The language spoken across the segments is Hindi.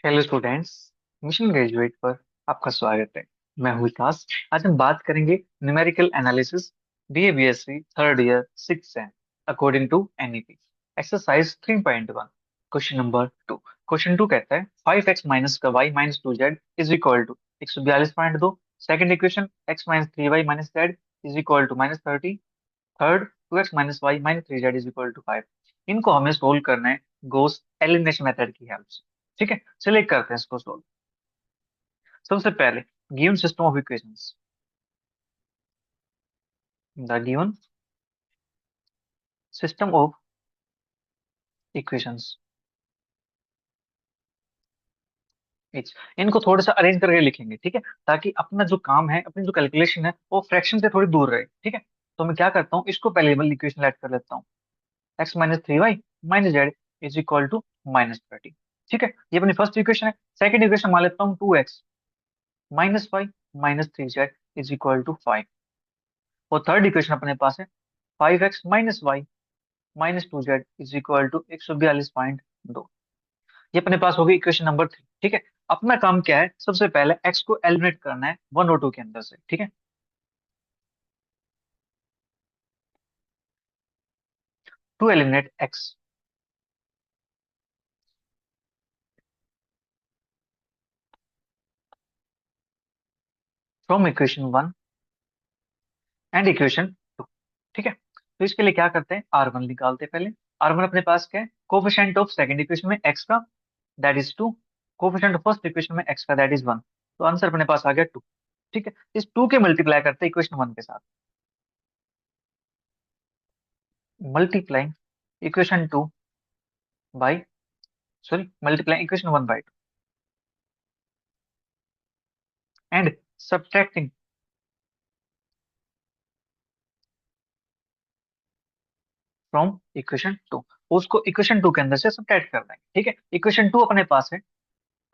Hello students. मिशन ग्रेजुएट पर आपका स्वागत है। मैं हूँ विकास। आज हम बात करेंगे numerical analysis BA BSc third year six sem according to NEP exercise 3.1 question number 2। Question 2 कहता है 5x माइनस का y minus 2z is equal to 142.2। Second equation x minus 3y minus z is equal to minus 30। Third 2x minus y minus 3z is equal to 5। इनको हमें सोल्व करना है गॉस एलिमिनेशन मेथड की हेल्प से। ठीक है, चलिए करते हैं इसको सोल्व। सबसे पहले given system of equations, the given system of equations etch, इनको थोड़ा सा अरेंज करके लिखेंगे, ठीक है, ताकि अपना जो काम है, अपनी जो कैलकुलेशन है, वो फ्रैक्शन से थोड़ी दूर रहे। ठीक है, तो मैं क्या करता हूँ, इसको पहले वाली इक्वेशन ऐड कर लेता हूँ। X minus 3y minus z is equal to minus 30। ठीक है, ये अपनी फर्स्ट इक्वेशन है। सेकंड इक्वेशन मान लेता हूँ 2x minus y minus 3z is equal to 5। और थर्ड इक्वेशन अपने पास है 5x minus y minus 2z is equal to 142.2। ये अपने पास होगी इक्वेशन नंबर 3। ठीक है, अपना काम क्या है, सबसे पहले x को एलिमिनेट करना है वन और टू के अंदर से। ठीक है, to eliminate x from equation 1 and equation 2। ठीक है, तो इसके लिए क्या करते हैं, R1 निकालते हैं पहले। R1 अपने पास क्या है, कोफिशिएंट ऑफ सेकंड इक्वेशन में x का, that is 2। Coefficient of first equation में x का, दैट इज 1। तो आंसर अपने पास आ गया 2। ठीक है, इस 2 के मल्टीप्लाई करते हैं इक्वेशन 1 के साथ। Multiplying equation 2 by, sorry, multiplying equation 1 by 2 and subtracting from equation 2। उसको इक्वेशन 2 के अंदर से सब्ट्रैक्ट कर देंगे। ठीक है, इक्वेशन 2 अपने पास है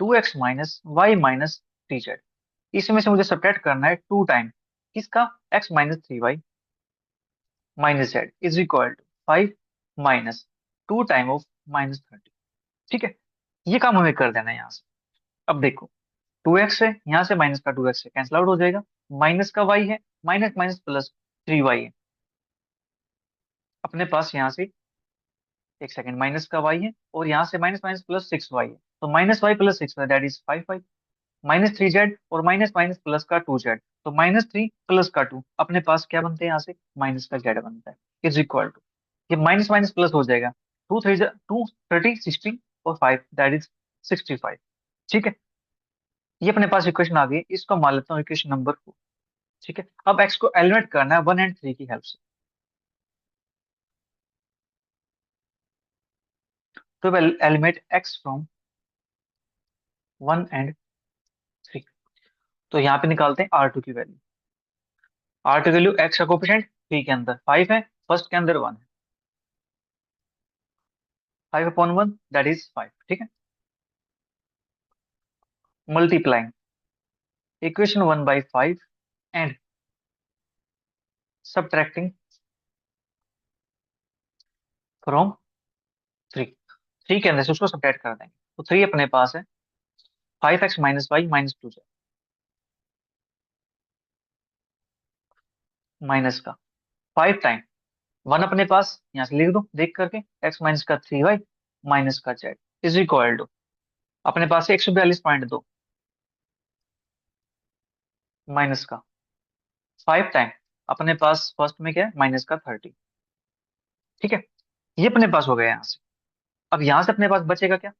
2x minus y minus 3z। इसमें से मुझे सब्ट्रैक्ट करना है 2 टाइम किसका, x minus 3y minus z is equal to 5 minus 2 time of minus 30। ठीक है, ये काम हमें कर देना है यहाँ से। अब देखो, 2x है, यहाँ से माइनस का 2x है, कैंसिल आउट हो जाएगा। माइनस का y है, माइनस माइनस प्लस 3y है। अपने पास यहाँ से, एक सेकंड, माइनस का y है और यहाँ से माइनस माइनस प्लस 6y है। तो minus y plus 6 that is 5y। Minus 3z और माइनस माइनस प्लस का 2z, तो माइनस 3 प्लस का 2, अपने पास क्या बनते हैं यहाँ से, माइनस का z बनता है, इज इक्वल टू, ये माइनस माइनस प्लस हो जाएगा, 2 3 2 30 16 और 5 दैट इज 65। ठीक है, ये अपने पास इक्वेशन आ गई, इसको मान लेता हूँ इक्वेशन नंबर 4। ठीक है, अब x को एलिमिनेट करना है 1 एंड 3 की हेल्प से। तो एलिमिनेट x फ्रॉम 1 एंड 3। तो यहाँ पे निकालते हैं R2 की वैल्यू। R2 की वैल्यू, x का कोफिशिएंट 3 के अंदर 5 है, फर्स्ट के अंदर 1 है, 5/1 दैट इज 5। ठीक है, multiplying equation 1 by 5 and subtracting from 3। 3 के अंदर से उसको सब्ट्रैक्ट कर देंगे, तो 3 अपने पास है 5x minus y minus 2z minus का 5 टाइम 1 अपने पास, यहाँ से लिख दो देख करके, x माइनस का 3y माइनस का z इज इक्वल टू, अपने पास है 142.2 माइनस का 5 टाइम, अपने पास फर्स्ट में क्या है, माइनस का 30। ठीक है, ये अपने पास हो गया यहाँ से। अब यहाँ से अपने पास बचेगा क्या,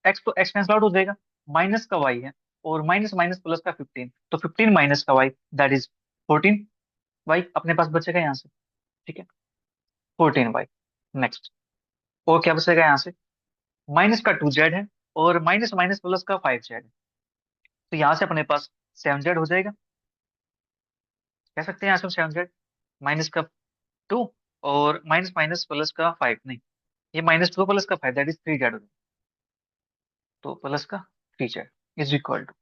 एक्स, तो एक्स कैंसिल आउट हो जाएगा, माइनस का वाई है और माइनस माइनस प्लस का 15, तो 15 माइनस का वाई दैट इज 14 वाई अपने पास बचेगा यहाँ से। ठीक है, 14 वाई। नेक्स्ट, और क्या बचेगा यहाँ से, माइनस का 2z है और माइनस माइनस प्लस का 5z है, तो यहाँ से अपने पास 7z हो जाएगा। कह सकते हैं यहाँ से 7z माइनस का 2 और माइनस माइनस प्लस का 5 नहीं, ये -2 प्लस का 5 दैट इज 3z हो जाएगा। तो प्लस का 3z इज इक्वल टू,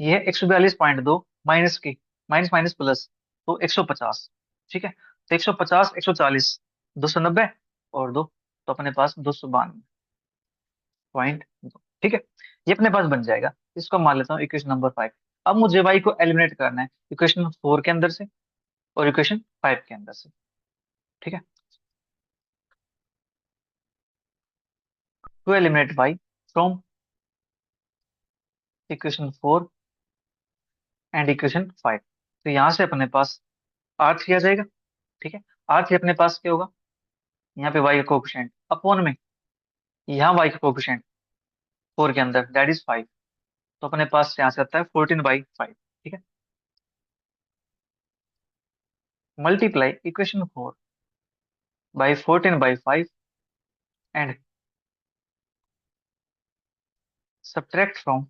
ये है 142.2 माइनस की, माइनस माइनस प्लस, तो 150। ठीक है, तो 150 140 290 और 2, तो अपने पास 292.2। ठीक है, ये अपने पास बन जाएगा। इसको मान लेता हूँ इक्वेशन नंबर 5। अब मुझे वाई को एलिमिनेट करना है इक्वेशन 4 के अंदर से और इक्वेशन 5 के अंदर से। ठीक है, to eliminate y from equation 4 and equation 5। तो यहाँ से अपने पास R3 आ जाएगा। ठीक है, R3 अपने पास क्या होगा, यहाँ पे y का कोफिशिएंट अपॉन में यहाँ y का कोफिशिएंट 4 के अंदर दैट इज 5। तो अपने पास यहाँ से आता है 14/5। ठीक है, multiply equation 4 by 14/5 and subtract from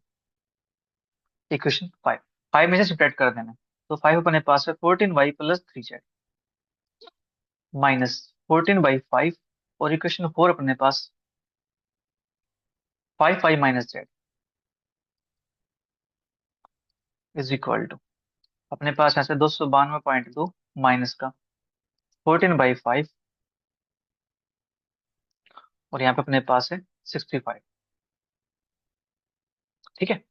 equation 5। 5 में से सब्ट्रैक्ट कर देना है। तो 5 अपने पास है 14y+3z माइनस 14/5 और इक्वेशन 4 अपने पास 5y-z इज इक्वल टू, अपने पास यहाँ से 292.2 माइनस का 14/5 और यहाँ पे अपने पास है 65। ठीक है,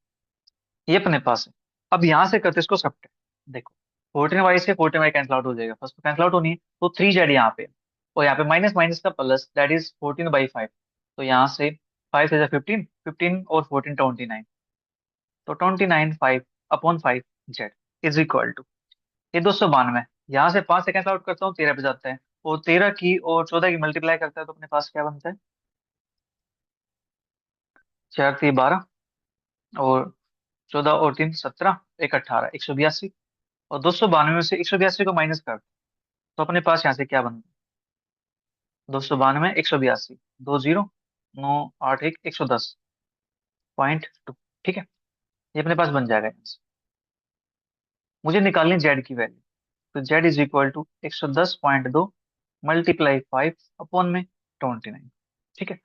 ये अपने पास है। अब यहाँ से करते हैं इसको सब्ट्रैक्ट। देखो 14y से 14y कैंसिल आउट हो जाएगा, फर्स्ट तो कैंसिल आउट होनी है, तो 3z यहाँ पे और यहाँ पे माइनस माइनस का प्लस दैट इज 14/5। तो यहाँ से 5 से 15, 15 और 14 29। तो 29 5 upon 5 z is equal to, ये 292। यहाँ से 5 से कैंसिल आउट करता हूँ, 13 पे जाता है और 13 की और 14 की मल्टीप्लाई करता है तो अपने पास क्या बनता है, 4×3 = 12 और 14 और 3 17, एक 18, 182। और 292 में से 182 को माइनस कर तो अपने पास यहाँ से क्या बनता है, 292 182, 20 9 8 1 110.2। ठीक है, ये अपने पास बन जाएगा यहाँ से। मुझे निकालनी जेड की वैल्यू। तो z is equal to 110.2 multiply 5 upon में 29। ठीक है,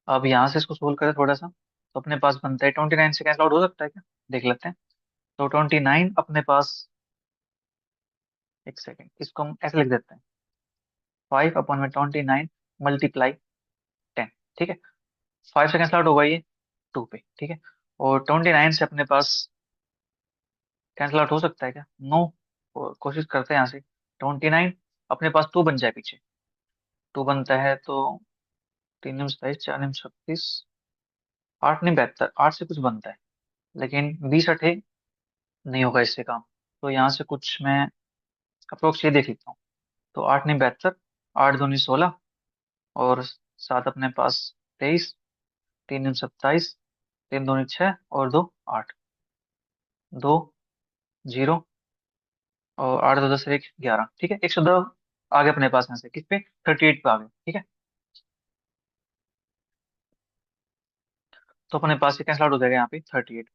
अब यहाँ से इसको सोल्व करें थोड़ा सा, तो अपने पास बनता है 29 से कैंसिल आउट हो सकता है क्या, देख लेते हैं। तो 29 अपने पास, एक सेकेंड, इसको हम ऐसे लिख देते हैं, 5 अपॉन में 29 मल्टीप्लाई 10। ठीक है, 5 से कैंसिल आउट होगा ये 2 पे। ठीक है, और 29 से अपने पास कैंसिल आउट हो सकता है क्या, नो। कोशिश करते हैं यहाँ से, 29 अपने पास 2 बन जाए पीछे, 2 बनता है तो 3×27 4×36 8×72, 8 से कुछ बनता है, लेकिन 20 नहीं होगा इससे काम। तो यहाँ से कुछ मैं अप्रोक्स ये देख लेता हूँ। तो 8×72, 8×2 = 16 और 7 अपने पास 23, 3×27, 3×2 = 6 और 2 8, 2 0 और 8×2 = 10 1 11। ठीक है, 110 आगे अपने पास यहाँ से किस पे, 38 पे आ गए। ठीक है, तो अपने पास ये कैंसिल आउट हो जाएगा यहाँ पे 38।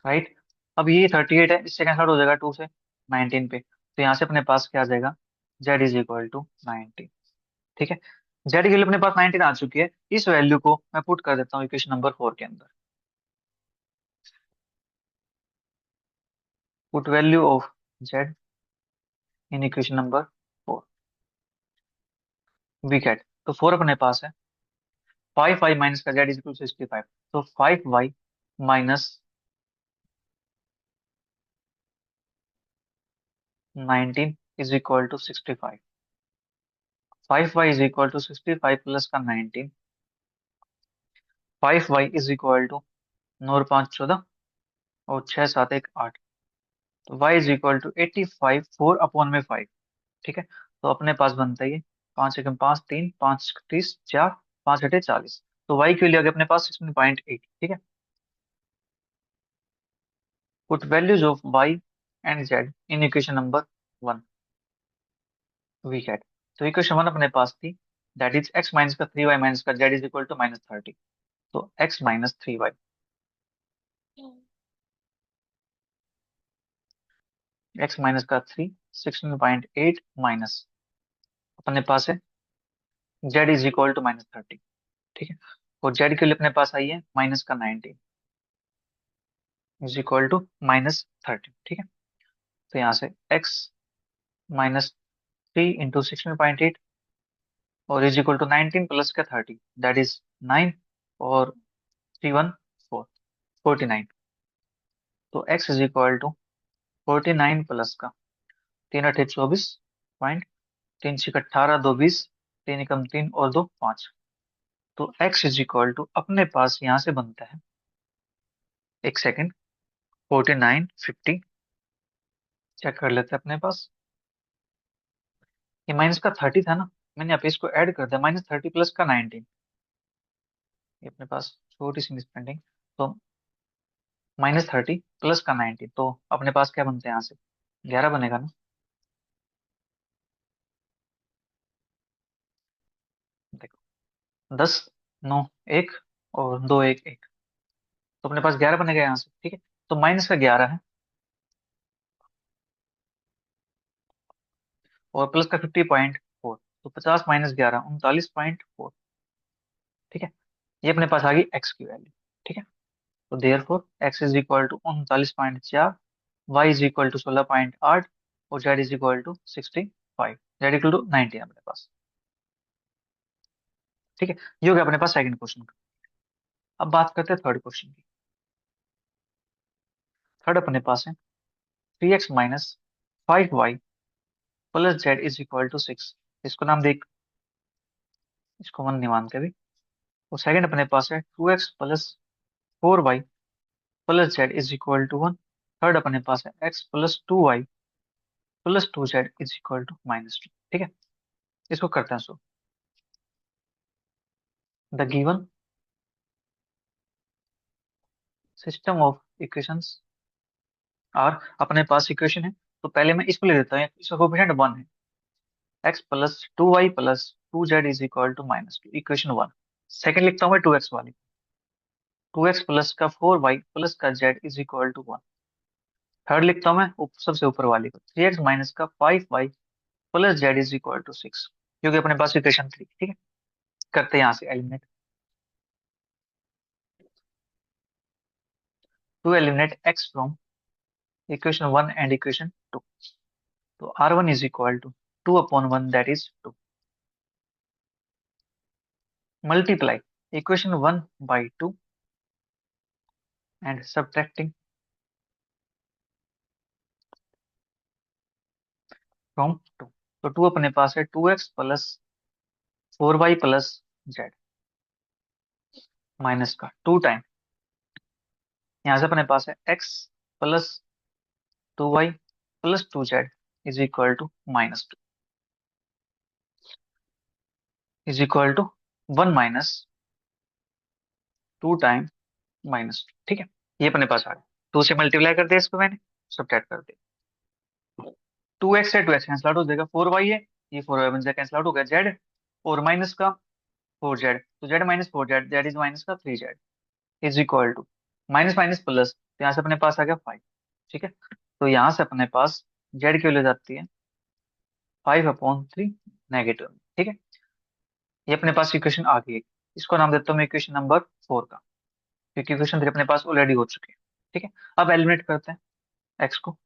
राइट, अब ये 38 है, इससे कैंसिल आउट हो जाएगा 2 से 19 पे। तो यहाँ से अपने पास क्या आ जाएगा, जेड इज इक्वल टू 19। ठीक है, जेड की वैल्यू अपने पास 19 आ चुकी है। इस वैल्यू को मैं पुट कर देता हूँ इक्वेशन नंबर 4 के अंदर। Put value of z in equation number 4, we get, तो 4 अपने पास है 5y माइनस का जेड इज इक्वल टू 65। तो 5y minus 19 is equal to 65। 5y is equal to 65 plus का 19, 5y इज इक्वल टू 9 और 5 14 और 6 7 1 8। तो y is equal to 85 4 upon में 5। ठीक है, तो अपने पास बनता है ये 5 एकम 5 3 5 30 4 5 8 40। तो y के लिए आ गया अपने पास 16.8। ठीक है, put values of y and z in equation number 1, we get, तो इक्वेशन 1 अपने पास थी दैट इज x माइनस का 3y माइनस का z इज इक्वल टू -30। तो x minus 3y, x minus का 3 16.8 माइनस अपने पास है z इज इक्वल टू -30। ठीक है, और z के लिए अपने पास आई है माइनस का 19 इज इक्वल टू -30। ठीक है, तो यहाँ से x माइनस 3 इंटू 16.8 और इज इक्वल टू 19 प्लस का 30 दैट इज 9 और 3 1 4, 49। तो x is equal to 49 plus का 3 8 24 पॉइंट, 3 6 18, 2 20, 3 एकम 3 और 2 5। तो x इज इक्वल टू अपने पास यहाँ से बनता है, एक सेकेंड, 49 50, चेक कर लेते हैं अपने पास। ये माइनस का 30 था ना, मैंने यहाँ पे इसको ऐड कर दिया, -30 प्लस का 19। ये अपने पास छोटी सी मिसप्रिंटिंग। तो -30 प्लस का 19, तो अपने पास क्या बनते हैं यहाँ से, 11 बनेगा ना। देखो, 10 9 1 और 2 1 1, तो अपने पास 11 बनेगा यहाँ से, ठीक है। तो माइनस का 11 है और प्लस का 50.4, तो 50 -11 39.4, ठीक है। ये अपने पास आ गई एक्स की वैल्यू, ठीक है। तो therefore x is equal to 39.4, y is equal to 16.8 और z is equal to 65, z equal to 90 अपने पास, ठीक है। ये हो गया अपने पास सेकंड क्वेश्चन का। अब बात करते हैं थर्ड क्वेश्चन की। थर्ड अपने पास है 3x - 5y plus z is equal to 6। इसको नाम देख, इसको 1 नहीं मानते अभी। और सेकंड अपने पास है 2x + 4y plus z is equal to 1। Third अपने पास है x + 2y + 2z is equal to -2, ठीक है। इसको करते हैं so the given system of equations और अपने पास इक्वेशन है। तो पहले मैं इसको ले लेता हूँ, इसका कोएफिशिएंट 1 है, x + 2y + 2z is equal to -2, equation 1। Second लिखता हूँ मैं 2x वाली, 2x प्लस का 4y प्लस का z is equal to 1। Third लिखता हूँ मैं सबसे ऊपर वाली को, 3x माइनस का 5y plus z is equal to 6, क्योंकि अपने पास इक्वेशन 3, ठीक है। करते हैं यहाँ से eliminate, to eliminate x from equation 1 and equation 2। तो r1 is equal to 2/1, that is 2, multiply equation 1 by 2 and subtracting from 2। तो 2 अपने पास है 2x + 4y plus Z minus का 2 टाइम, यहाँ से अपने पास है x + 2y + 2z is equal to -2 is equal to 1 - 2 time -2, ठीक है। ये अपने पास आ गया, 2 से मल्टीप्लाई कर दिया इसको मैंने, सब्ट्रैक्ट कर दिया। 2x से 2x कैंसिल आउट हो जाएगा, 4y है, ये 4y बन जाएगा, कैंसिल आउट हो गया, जेड और माइनस का 4z, तो Z -4z, Z is minus का 3z is equal to minus minus plus, तो यहाँ से अपने पास आ गया 5, ठीक है। तो यहाँ से अपने पास जेड की वैल्यू जाती है 5/3 नेगेटिव, ठीक है। ये अपने पास इक्वेशन आ गई है, इसको नाम देता हूँ मैं इक्वेशन नंबर 4 का, क्योंकि इक्वेशन 3 अपने पास ऑलरेडी हो चुके हैं, ठीक है। अब एलिमिनेट करते हैं एक्स को,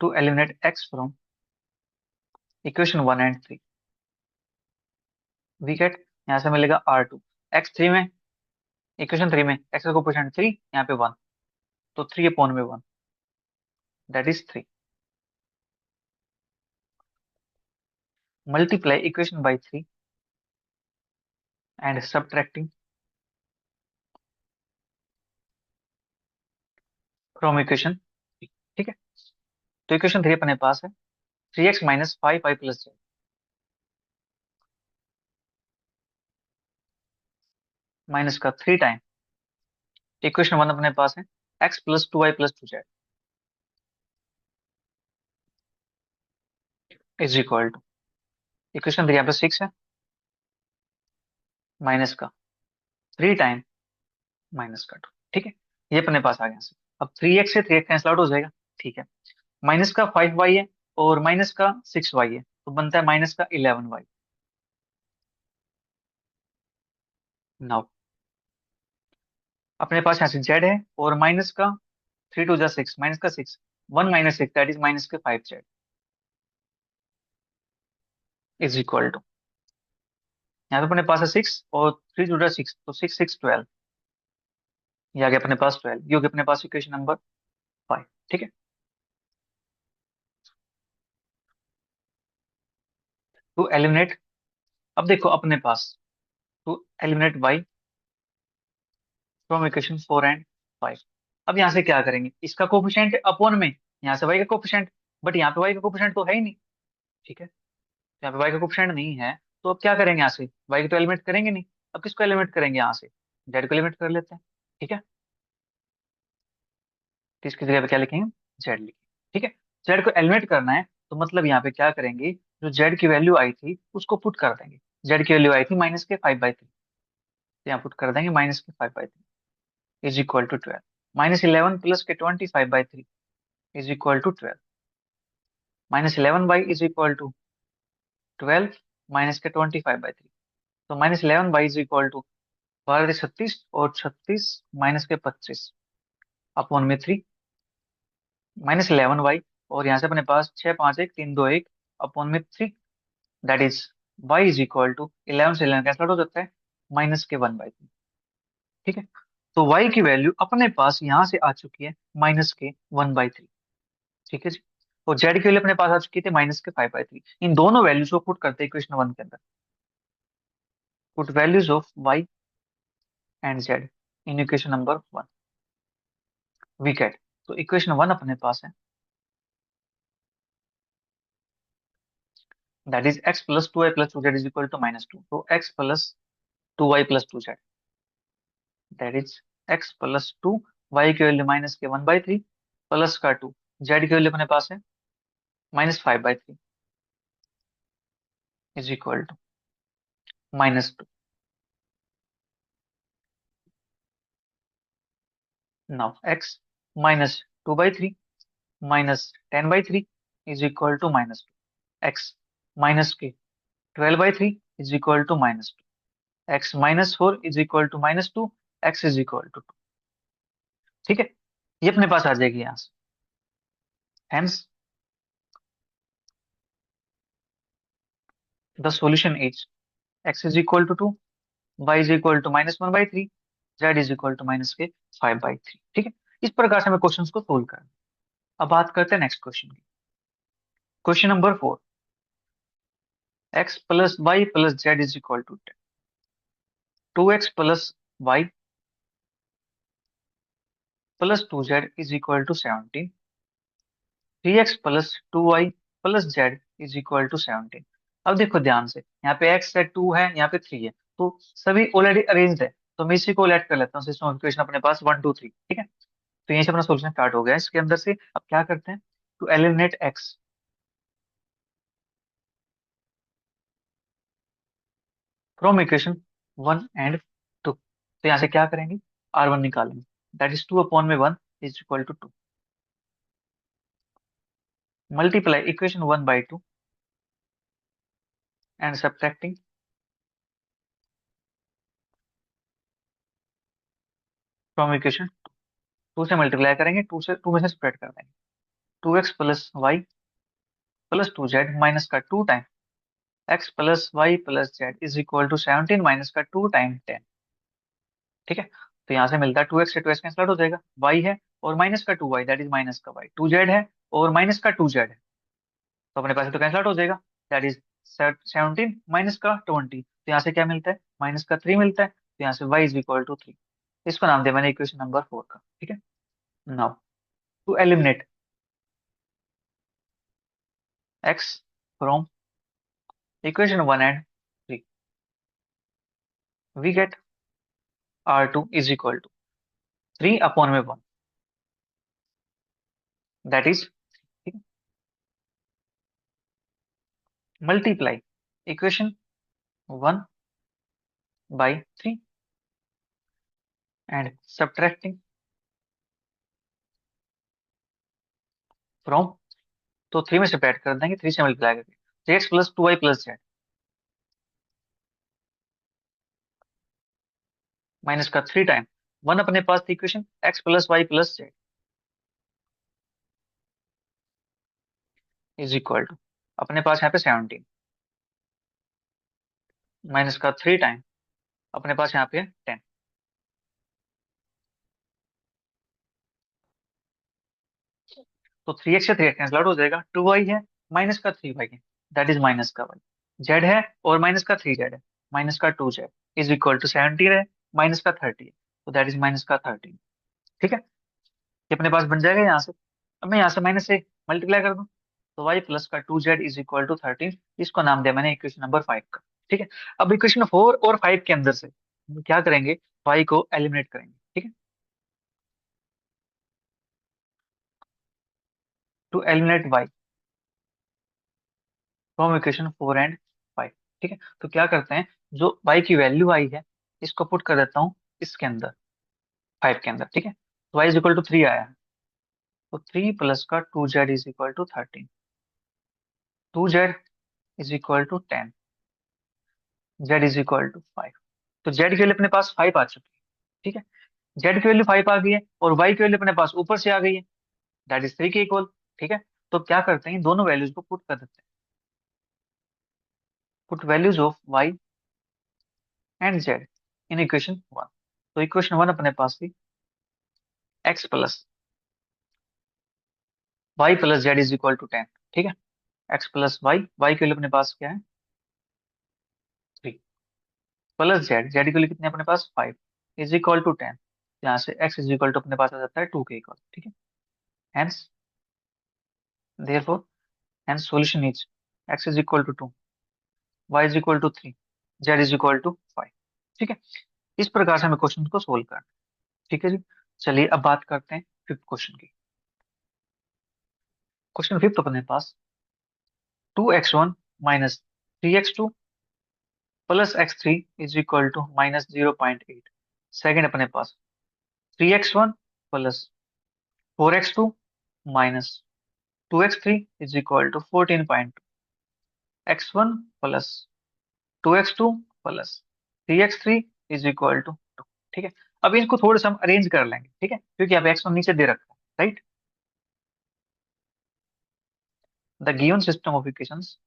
to eliminate x from equation 1 and 3, we get, यहाँ से मिलेगा r2, x3 में, इक्वेशन 3 में एक्स का कोएफिशिएंट 3, यहाँ पे 1, तो 3/1, that is 3, multiply equation by 3 and subtracting from equation 3, ठीक है। तो इक्वेशन 3 अपने पास है 3x - 5y + z माइनस का 3 टाइम, इक्वेशन 1 अपने पास है x + 2y + 2z is equal to, equation 3 यहाँ पे 6 है, माइनस का 3 टाइम माइनस का 2, ठीक है। ये अपने पास आ गया से। अब 3x से 3x कैंसिल आउट हो जाएगा, ठीक है। माइनस का 5y है और माइनस का 6y है, तो बनता है माइनस का 11y। नाउ अपने पास यहाँ से z है और माइनस का 3 × 2 = 6, माइनस का 6, 1 - 6 दैट इज माइनस के 5z इज इक्वल टू यहाँ पे अपने पास है 6 और 3 जुड़ा 6, तो 6 6 12, ये आ गया अपने पास 12, ये हो गया अपने पास इक्वेशन नंबर 5। ठीक है, टू एलिमिनेट, अब देखो अपने पास, to eliminate y from equation 4 and 5, अब यहाँ से क्या करेंगे, इसका कोफिशिएंट अपॉन में, यहाँ से y का कोफिशिएंट, बट यहाँ पे y का कोफिशिएंट तो है ही नहीं। ठीक है, यहाँ पे y का कोफिशिएंट नहीं है, तो अब क्या करेंगे, यहाँ से y को तो एलिमिनेट करेंगे नहीं, अब किसको एलिमिनेट करेंगे, यहाँ से z को एलिमिनेट कर लेते हैं। ठीक है, तो इसकी जगह पे क्या लिखेंगे, z लिखेंगे। ठीक है, z को एलिमिनेट करना है, तो मतलब यहाँ पे क्या करेंगे, जो z की वैल्यू आई थी उसको पुट कर देंगे। z की वैल्यू आई थी -5/3, तो यहाँ पुट कर देंगे -5/3 इज इक्वल टू 12, -11 प्लस के 25/3 is equal to 12, -11 is equal to 12 minus के 25/3, तो -11 इज इक्वल टू 12×36 और 36 माइनस के 25 अपॉन में 3, -11 और यहाँ से अपने पास 6 5 1 3 2 1 अपॉन में 3, that is y is equal to 11 से 11 कैंसिल हो जाता है, -1/3। ठीक है, तो y की वैल्यू अपने पास यहाँ से आ चुकी है -1/3। ठीक है जी, और z की वैल्यू अपने पास आ चुकी थी -5/3, इन दोनों वैल्यूज को पुट करते हैं इक्वेशन 1 के अंदर, put values of y and z in equation number 1, we get, तो इक्वेशन 1 अपने पास है, that is x plus 2y plus 2z is equal to -2, तो x plus 2y plus 2z, that is x plus 2, y की वैल्यू -1/3 प्लस का 2, z की वैल्यू अपने पास है -5/3 is equal to -2। Now x -2/3 -10/3 is equal to -2, x minus के 12/3 is equal to -2, x -4 is equal to -2, x is equal to 2। ठीक है, ये अपने पास आ जाएगी यहाँ से, hence the solution is x is equal to 2, y is equal to -1/3, z is equal to -5/3। ठीक है, इस प्रकार से हमें क्वेश्चंस को सोल्व करना है। अब बात करते हैं नेक्स्ट क्वेश्चन की, question number 4, x plus y plus z is equal to 10, 2x plus y plus 2z is equal to 17, 3x plus 2y plus z is equal to 17। अब देखो ध्यान से, यहाँ पे x है, 2 है, यहाँ पे 3 है, तो सभी ऑलरेडी अरेंज्ड है, तो मैं इसी को ऐड कर लेता हूँ सिस्टम ऑफ इक्वेशन अपने पास 1 2 3। ठीक है, तो यहीं से अपना सोल्यूशन स्टार्ट हो गया है। इसके अंदर से अब क्या करते हैं, to eliminate x from equation 1 and 2, तो यहाँ से क्या करेंगे, r1 निकालेंगे, दैट इज 2 अपॉन में 1 is equal to 2, multiply equation 1/2 and subtracting from equation 2 से मल्टीप्लाई करेंगे, 2 में से स्प्रेड कर देंगे, 2x plus y plus 2z minus का 2 time x plus y plus z is equal to 17 minus का 2 टाइम 10। ठीक है, तो यहाँ से मिलता है 2x से 2x कैंसिल आउट हो जाएगा, y है और माइनस का 2y दैट इज माइनस का y, 2z है और माइनस का 2z है, तो अपने पास तो कैंसिल आउट हो जाएगा, दैट इज 17 माइनस का 20, तो यहाँ से क्या मिलता है, -3 मिलता है, तो यहाँ से y इज इक्वल टू 3, इसको नाम दिया मैंने इक्वेशन नंबर 4 का। ठीक है, now to eliminate x from equation 1 and 3, we get r2 is equal to 3 upon में 1, that is, multiply equation 1/3 and subtracting from, तो 3 में सब्ट्रैक्ट कर देंगे, 3 से मल्टीप्लाई करके, 3x plus 2y plus Z minus का 3 टाइम 1 अपने पास थी equation, x plus y plus z is equal to, अपने पास यहाँ पे 17, माइनस का 3 टाइम अपने पास यहाँ पे है 10। तो 3x से 3x कैंसिल आउट हो जाएगा, 2y है, माइनस का 3y है, दैट इज माइनस का y। z है और माइनस का 3z है, माइनस का 2z इज इक्वल टू 70 है, माइनस का 30 है, तो दैट इज माइनस का 30। ठीक है, ये अपने पास बन जाएगा यहाँ से। अब मैं यहाँ से माइनस से मल्टीप्लाई कर दूं, तो y प्लस का 2z इज इक्वल टू 13। इसको नाम दिया मैंने इक्वेशन नंबर 5 का। ठीक है, अब इक्वेशन 4 और 5 के अंदर से हम क्या करेंगे, y को एलिमिनेट करेंगे। ठीक है, to eliminate y from equation 4 and 5। ठीक है, तो क्या करते हैं, जो y की वैल्यू आई है इसको पुट कर देता हूँ इसके अंदर, 5 के अंदर। ठीक है, तो y इज इक्वल टू 3 आया है, तो 3 प्लस का 2z is equal to 13, 2z is equal to 10, z is equal to 5। तो z की वैल्यू अपने पास 5 आ चुकी है। ठीक है, z की वैल्यू 5 आ गई है और y की वैल्यू अपने पास ऊपर से आ गई है, दैट इज 3 के इक्वल। ठीक है, तो क्या करते हैं, दोनों वैल्यूज को पुट कर देते हैं, put values of y and z in equation 1। तो इक्वेशन 1 अपने पास थी x plus y plus z is equal to 10। ठीक है, x प्लस y के लिए अपने पास क्या है 3, प्लस z के लिए कितने अपने पास 5 इज इक्वल टू 10। यहाँ से x इज इक्वल टू अपने पास आ जाता है 2 के इक्वल। ठीक है, hence therefore hence solution is x is equal to 2, y is equal to 3, z is equal to 5। ठीक है, इस प्रकार से हमें क्वेश्चन को सोल्व करना है। ठीक है जी, चलिए अब बात करते हैं फिफ्थ क्वेश्चन की। क्वेश्चन फिफ्थ अपने पास 2x1 minus 3x2 plus x3 is equal to minus 0.8। Second अपने पास 3x1 plus 4x2 minus 2x3 is equal to 14.2, x1 plus 2x2 plus 3x3 is equal to 2। ठीक है, अब इनको थोड़ा सा हम अरेंज कर लेंगे। ठीक है, क्योंकि अब x1 नीचे दे रखा है, right. The given system of equations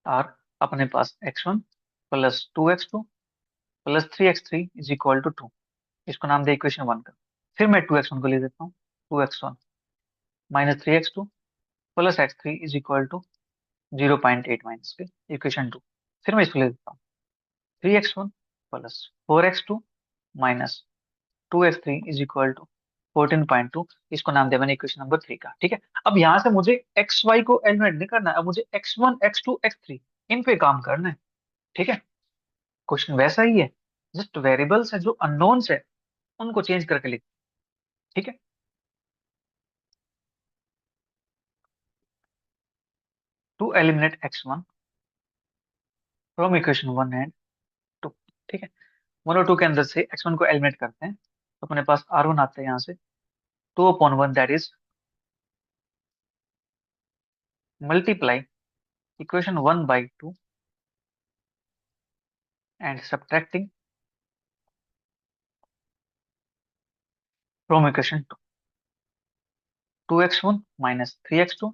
are, अपने पास x1 plus 2x2 plus 3x3 is equal to 2, इसको नाम दे इक्वेशन 1 का। फिर मैं 2x1 को ले देता हूँ, 2x1 minus 3x2 plus x3 is equal to 0.8 minus के इक्वेशन 2। फिर मैं इसको ले देता हूँ 3x1 plus 4x2 minus 2x3 is equal to 14.2, इसको नाम दिया मैंने इक्वेशन नंबर 3 का। ठीक है, अब यहाँ से मुझे एक्स वाई को एलिमिनेट नहीं करना है, अब मुझे x1 x2 x3 इन पे काम करना है। ठीक है, क्वेश्चन वैसा ही है, जस्ट वेरिएबल्स है जो अननोन्स है उनको चेंज करके लिख। ठीक है, to eliminate x1 from equation 1 and 2। ठीक है, 1 और 2 के अंदर से x1 को एलिमिनेट करते हैं, तो अपने पास r1 आता है यहाँ से 2/1, that is multiply equation 1/2 and subtracting from equation 2, 2x1 minus 3x2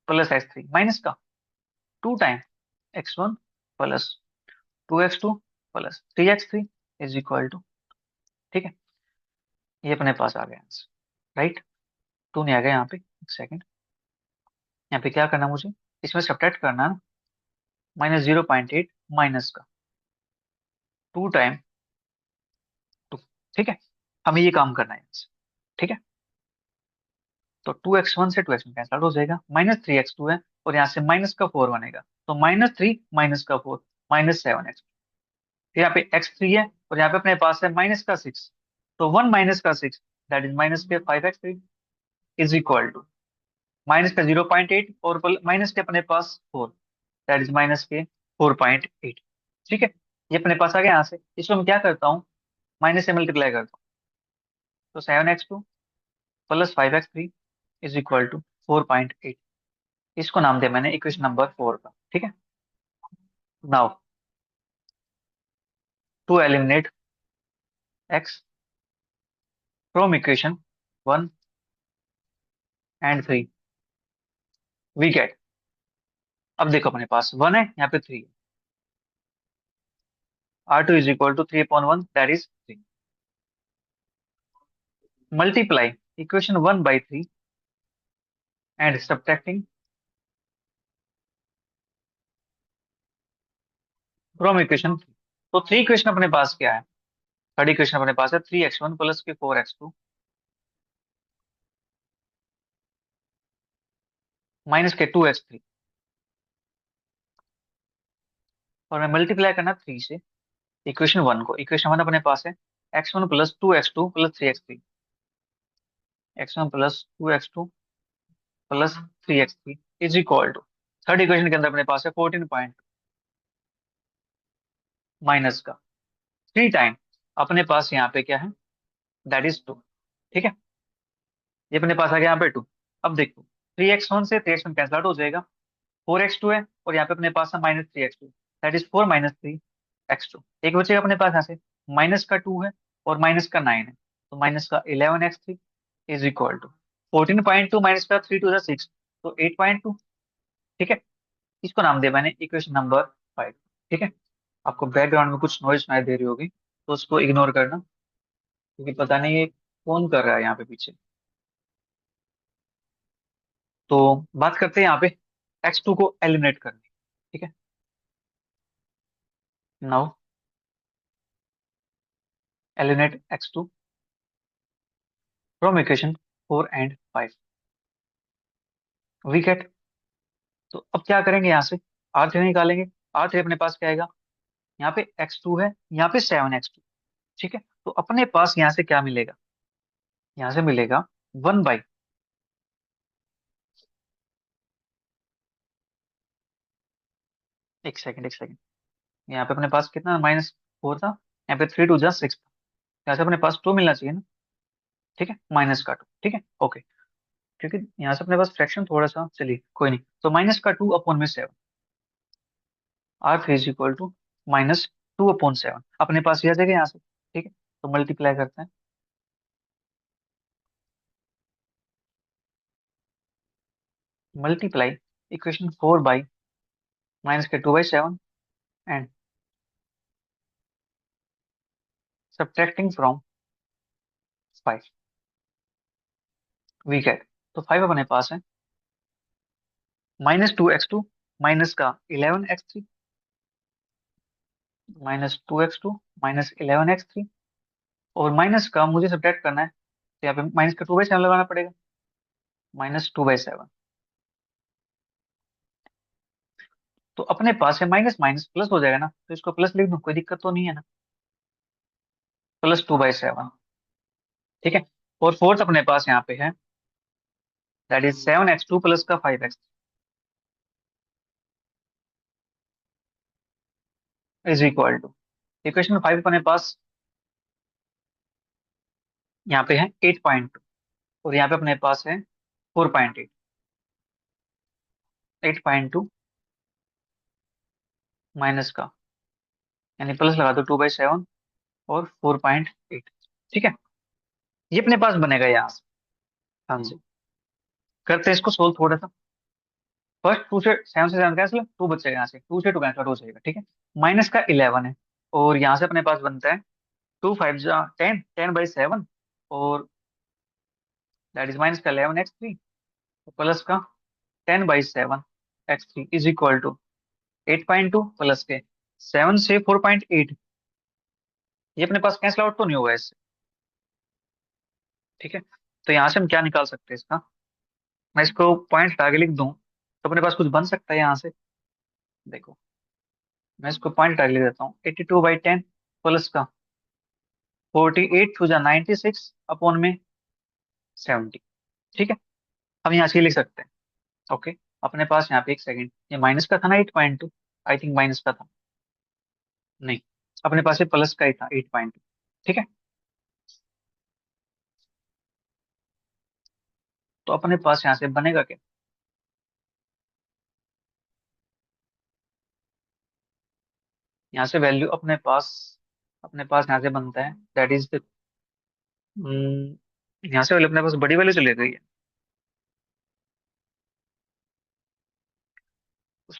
plus x3 minus का 2 time x1 plus 2x2 plus 3x3 is equal to. ठीक है, ये अपने पास आ गया आंसर, राइट। टू नहीं आ गया यहाँ पे, एक सेकंड, यहाँ पे क्या करना मुझे, इसमें सब्ट्रैक्ट करना है, माइनस 0.8 माइनस का 2 टाइम 2। ठीक है, हमें ये काम करना है यहाँ से। ठीक है, तो 2x1 से 2x1 कैंसिल आउट हो जाएगा, -3x2 है और यहाँ से माइनस का 4 बनेगा, तो -3 माइनस का 4 -7x। फिर यहाँ पे x3 है और यहाँ पे अपने पास है माइनस का 6, तो 1 माइनस का 6 दैट इज माइनस के 5x3 is equal to minus का 0.8 और माइनस के अपने पास 4, दैट इज माइनस के 4.8। ठीक है, ये अपने पास आ गया यहाँ से, इसको मैं क्या करता हूँ, माइनस से मल्टीप्लाई करता हूँ, तो 7x2 plus 5x3 is equal to 4.8, इसको नाम दिया मैंने इक्वेशन नंबर 4 का। ठीक है, now to eliminate x from equation 1 and 3, we get, अब देखो अपने पास वन है, यहाँ पे थ्री है। R2 is equal to 3/1, that is 3। Multiply equation 1/3 and subtracting from equation 3। तो थ्री इक्वेशन अपने पास क्या है? थर्ड इक्वेशन अपने पास है 3x1 प्लस के 4x2 माइनस के 2x3, और मैं मल्टीप्लाई करना 3 से इक्वेशन 1 को। इक्वेशन 1 अपने पास है x1 plus 2x2 plus 3x3, x1 plus 2x2 plus 3x3 is equal to, third equation के अंदर अपने पास है 14 पॉइंट माइनस का 3 टाइम अपने पास यहाँ पे क्या है, दैट इज 2। ठीक है, ये अपने पास आ गया यहाँ पे 2। अब देखो 3x1 से 3x1 कैंसिल आउट हो जाएगा, 4x2 है, और यहाँ पे अपने पास है -3x2, दैट इज 4 -3x2। एक बचेगा अपने पास यहाँ से, माइनस का 2 है और माइनस का 9 है, तो माइनस का 11x3 is equal to 14.2 minus का 3 to the 6, तो 8.2। ठीक है, इसको नाम दिया मैंने इक्वेशन नंबर 5। ठीक है, आपको बैकग्राउंड में कुछ नॉइज सुनाई दे रही होगी, तो उसको इग्नोर करना, क्योंकि पता नहीं ये कौन कर रहा है यहाँ पे पीछे। तो बात करते हैं यहाँ पे x2 को एलिमिनेट करने। ठीक है, now eliminate x2 from equation 4 and 5, we get. तो अब क्या करेंगे, यहाँ से R3 निकालेंगे। R3 अपने पास क्या आएगा, यहाँ पे x2 है, यहाँ पे 7x2। ठीक है, तो अपने पास यहाँ से क्या मिलेगा, यहाँ से मिलेगा 1/, एक सेकंड एक सेकंड, यहाँ पे अपने पास कितना -4 था, यहाँ पे 3 to the 6 था, यहाँ से अपने पास 2 मिलना चाहिए ना। ठीक है, माइनस का 2। ठीक है, ओके, क्योंकि यहाँ से अपने पास फ्रैक्शन थोड़ा सा, चलिए कोई नहीं, तो -2/7, R3 इज इक्वल टू -2/7 अपने पास यह जगह यहाँ से। ठीक है, तो मल्टीप्लाई करते हैं, multiply equation 4 by -2/7 and subtracting from 5, we get. तो 5 अपने पास है -2x2 माइनस का 11x3, -2x2 -11x3, और माइनस का मुझे सब्ट्रैक्ट करना है, तो यहाँ पे माइनस का 2/7 लगाना पड़ेगा, -2/7। तो अपने पास है माइनस माइनस प्लस हो जाएगा ना, तो इसको प्लस लिख दूं, कोई दिक्कत तो नहीं है ना, +2/7। ठीक है, और फोर्थ अपने पास यहाँ पे है, दैट इज 7x2 प्लस का 5x is equal to, equation 5 अपने पास यहाँ पे है 8.2, और यहाँ पे अपने पास है 4.8, 8.2 माइनस का, यानी प्लस लगा दो 2/7 और 4.8। ठीक है, ये अपने पास बनेगा यहाँ से। हाँ जी, करते हैं इसको सोल्व थोड़ा सा। फर्स्ट 2 से 7 कैंसिल, 2 बचेगा, यहाँ से 2 से 2 कैंसिल हो जाएगा। ठीक है, माइनस का 11 है, और यहाँ से अपने पास बनता है 2 5 जा 10, 10/7, और दैट इज माइनस का 11x3 प्लस का 10/7 x3 is equal to 8.2 plus के 7 से 4.8। ये अपने पास कैंसिल आउट तो नहीं होगा इससे। ठीक है, तो यहाँ से हम क्या निकाल सकते हैं इसका, मैं इसको पॉइंट हटा के लिख दूं, तो अपने पास कुछ बन सकता है यहाँ से। देखो, मैं इसको पॉइंट हटा के लिख देता हूँ, 82/10 प्लस का 48 to the 96 अपॉन में 70। ठीक है, हम यहाँ से लिख सकते हैं। ओके, अपने पास यहाँ पे एक सेकंड, ये माइनस का था ना 8.2, आई थिंक माइनस का था, नहीं, अपने पास ये प्लस का ही था 8.2। ठीक है, तो अपने पास यहाँ से बनेगा क्या, यहाँ से वैल्यू अपने पास यहाँ से बनता है, दैट इज द, यहाँ से वैल्यू अपने पास बड़ी वैल्यू चली गई है।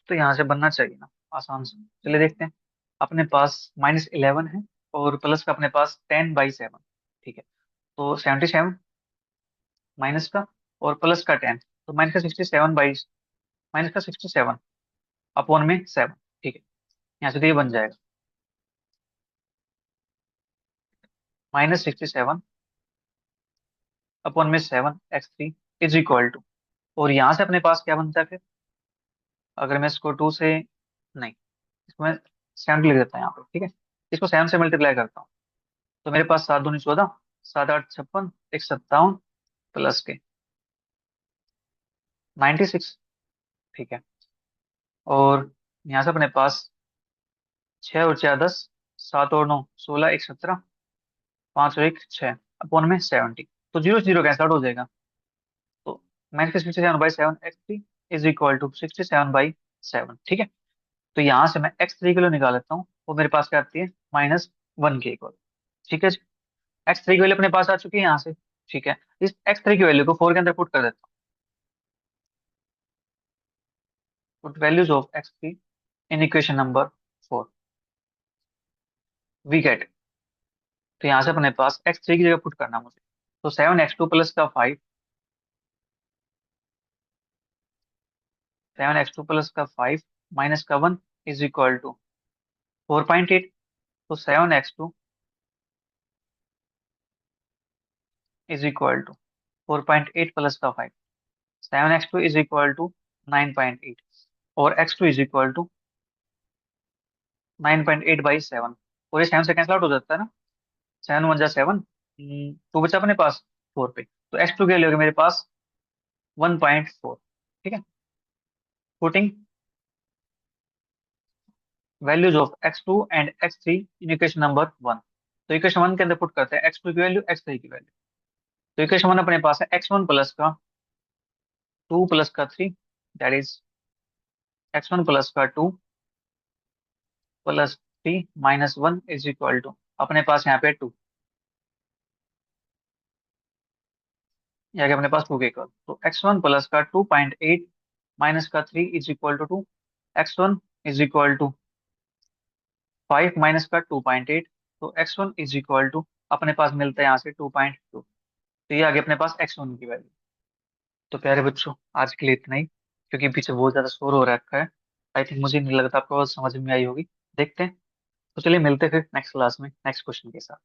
तो यहाँ से बनना चाहिए ना आसान से। चलिए देखते हैं। अपने पास -11 है और प्लस का अपने पास 10/7। ठीक है, तो 77 माइनस का और प्लस का 10, तो माइनस का 67 अपॉन में 7। ठीक है, यहाँ से तो ये बन जाएगा -67 अपॉन में 7x3 इज इक्वल टू, और यहाँ से अपने पास क्या बनता है फिर, अगर मैं इसको 2 से, नहीं, इसको मैं 7 लिख देता हूँ यहाँ पे। ठीक है, इसको 7 से मल्टीप्लाई करता हूँ, तो मेरे पास 7 दूनी 14, 7 8 56, एक 57 प्लस के 96। ठीक है, और यहाँ से अपने पास 6 और 4 10, 7 और 9 16, एक 17, 5 और 1 6 अपॉन में 70। तो जीरो जीरो कैंसिल आउट हो जाएगा, तो -67/7 x3 इज इक्वल टू 67/7। ठीक है, तो यहाँ से मैं x3 के लिए निकाल लेता हूँ, वो मेरे पास क्या आती है -1 के इक्वल। ठीक है जी, x3 की वैल्यू अपने पास आ चुकी है यहाँ से। ठीक है, इस x3 की वैल्यू को 4 के अंदर पुट कर देता हूँ। Put values of x3 in equation number 4, we get. तो यहाँ से अपने पास x3 की जगह पुट करना मुझे, तो 7x2 प्लस का 5, 7x2 प्लस का 5 माइनस का 1 इज इक्वल टू 4.8। तो 7x2 is equal to 4.8 plus का 5, 7x2 इज इक्वल टू 9.8, और x2 इज इक्वल टू 9.8/7। और ये 7 से कैंसिल आउट हो जाता है ना, 7 1 जा 7, 2 बचा अपने पास 4 पे, तो x2 के लिए होगा मेरे पास 1.4। ठीक है, putting values of x2 and x3 in equation number 1। तो इक्वेशन 1 के अंदर पुट करते हैं x2 की वैल्यू, x3 की वैल्यू। तो इक्वेशन 1 अपने पास है x1 प्लस का 2 प्लस का 3, दैट इज x1 प्लस का 2 plus 3 minus 1 is equal to, अपने पास यहाँ पे 2, या कि अपने पास 2 के इक्वल, तो x1 प्लस का 2.8 माइनस का 3 is equal to 2, x1 is equal to 5 minus का 2.8, तो x1 इज इक्वल टू अपने पास मिलता है यहाँ से 2.2। तो ये आ गया अपने पास x1 की वैल्यू। तो प्यारे बच्चों, आज के लिए इतना ही, क्योंकि पीछे बहुत ज्यादा शोर हो रखा है। आई थिंक, मुझे नहीं लगता आपको समझ में आई होगी। देखते हैं। तो चलिए मिलते हैं फिर नेक्स्ट क्लास में नेक्स्ट क्वेश्चन के साथ।